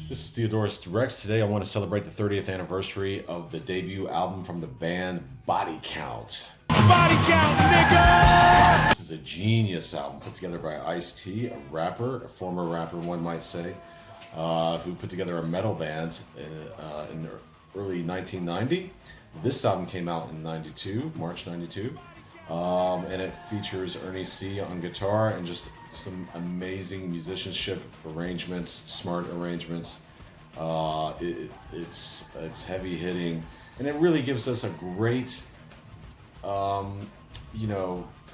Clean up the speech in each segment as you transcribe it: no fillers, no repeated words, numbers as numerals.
This is Theodorus Rex. Today I want to celebrate the 30th anniversary of the debut album from the band Body Count. Body count, nigga! This is a genius album put together by Ice-T, a rapper, a former rapper one might say, who put together a metal band in the early 1990. This album came out in 92, March 92. And it features Ernie C on guitar and just some amazing musicianship, arrangements, smart arrangements. It's heavy hitting, and it really gives us a great,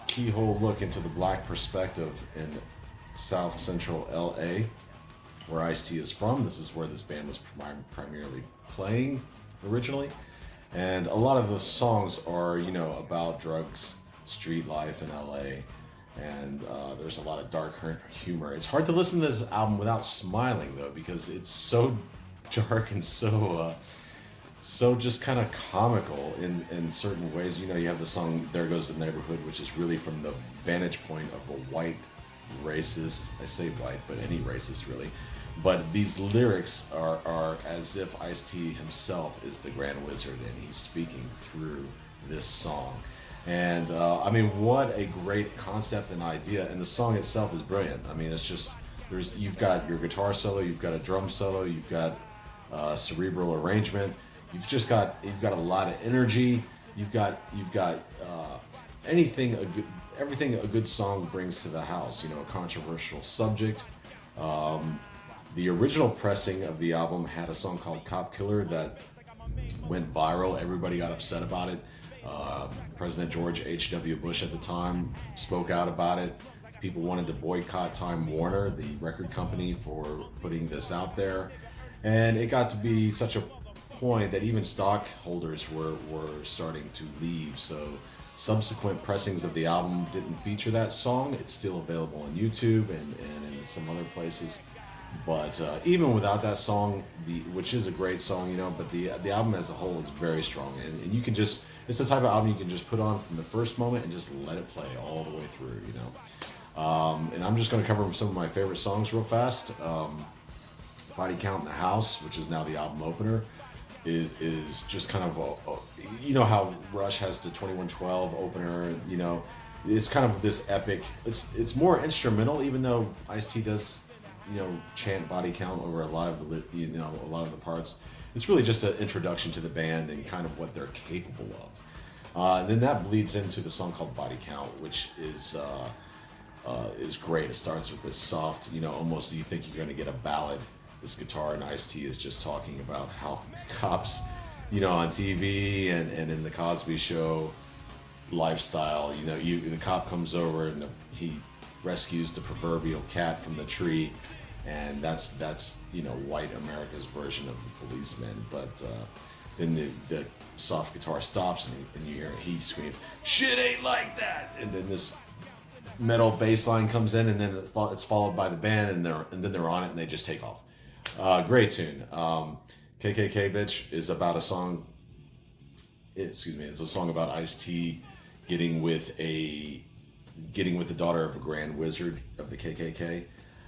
keyhole look into the black perspective in South Central LA, where Ice-T is from. This is where this band was primarily playing originally. And a lot of the songs are, about drugs, street life in LA, and there's a lot of dark humor. It's hard to listen to this album without smiling, though, because it's so dark and so just kind of comical in certain ways. You have the song "There Goes the Neighborhood," which is really from the vantage point of a white racist. I say white, but any racist, really. But these lyrics are as if Ice-T himself is the Grand Wizard and he's speaking through this song. And what a great concept and idea. And the song itself is brilliant. It's just, you've got your guitar solo, you've got a drum solo, you've got cerebral arrangement, you've got a lot of energy, you've got everything a good song brings to the house. A controversial subject. The original pressing of the album had a song called Cop Killer that went viral. Everybody got upset about it. President George H.W. Bush at the time spoke out about it. People wanted to boycott Time Warner, the record company, for putting this out there. And it got to be such a point that even stockholders were starting to leave. So subsequent pressings of the album didn't feature that song. It's still available on YouTube and in some other places. But even without that song, which is a great song, but the album as a whole is very strong, and you can just, it's the type of album you can just put on from the first moment and just let it play all the way through, and I'm just going to cover some of my favorite songs real fast. Body Count in the House, which is now the album opener, is just kind of how Rush has the 2112 opener, it's kind of this epic, it's more instrumental, even though Ice-T does chant Body Count over a lot of the parts. It's really just an introduction to the band and kind of what they're capable of. Then that bleeds into the song called Body Count, which is great. It starts with this soft, almost you think you're going to get a ballad. This guitar, and Ice-T is just talking about how cops, on TV and in the Cosby Show lifestyle, the cop comes over and he rescues the proverbial cat from the tree, and that's white America's version of the policeman. But then the soft guitar stops and you hear he screams, "Shit ain't like that!" And then this metal bass line comes in, and then it's followed by the band, and then they're on it and they just take off. Great tune. KKK Bitch is about a song. It's a song about Ice-T getting with the daughter of a Grand Wizard of the KKK,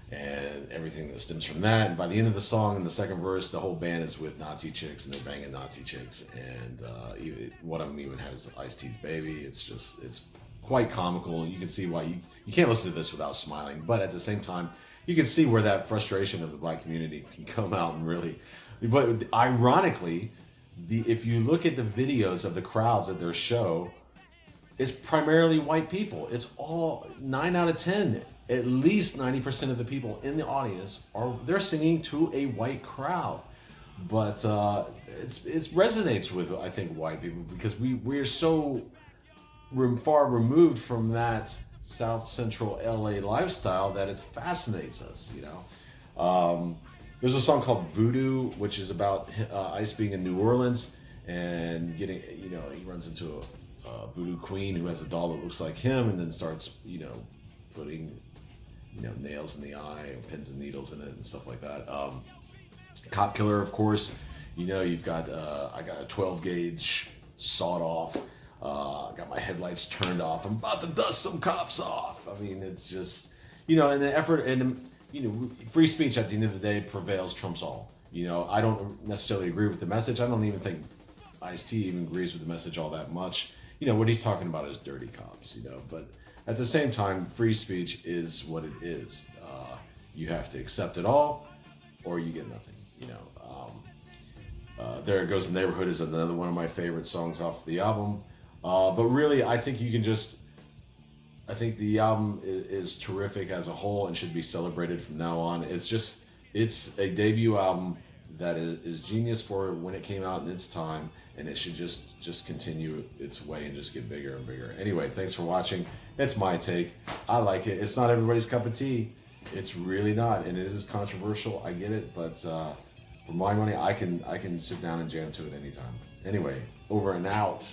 and everything that stems from that. And by the end of the song, in the second verse, the whole band is with Nazi chicks, and they're banging Nazi chicks. And one of them even has Ice-T's baby. It's quite comical. You can see why you can't listen to this without smiling. But at the same time, you can see where that frustration of the black community can come out and really. But ironically, if you look at the videos of the crowds at their show, it's primarily white people. It's all 9 out of 10, at least 90% of the people in the audience they're singing to a white crowd. But it resonates with, I think, white people, because we're so far removed from that South Central LA lifestyle that it fascinates us. There's a song called Voodoo, which is about Ice being in New Orleans and getting, he runs into a voodoo queen who has a doll that looks like him, and then starts, putting, nails in the eye, and pins and needles in it, and stuff like that. Cop Killer, of course. You've got I got a 12 gauge sawed off. Got my headlights turned off. I'm about to dust some cops off. It's just, and the effort and free speech at the end of the day prevails, trumps all. You know, I don't necessarily agree with the message. I don't even think Ice-T even agrees with the message all that much. You know, what he's talking about is dirty cops, you know, but at the same time, free speech is what it is. You have to accept it all or you get nothing, you know. There It Goes the Neighborhood is another one of my favorite songs off the album. But really, I think I think the album is terrific as a whole and should be celebrated from now on. It's a debut album that is genius for when it came out in its time, and it should just continue its way and just get bigger and bigger. Anyway, thanks for watching. It's my take. I like it. It's not everybody's cup of tea. It's really not, and it is controversial. I get it, but for my money, I can sit down and jam to it anytime. Anyway, over and out.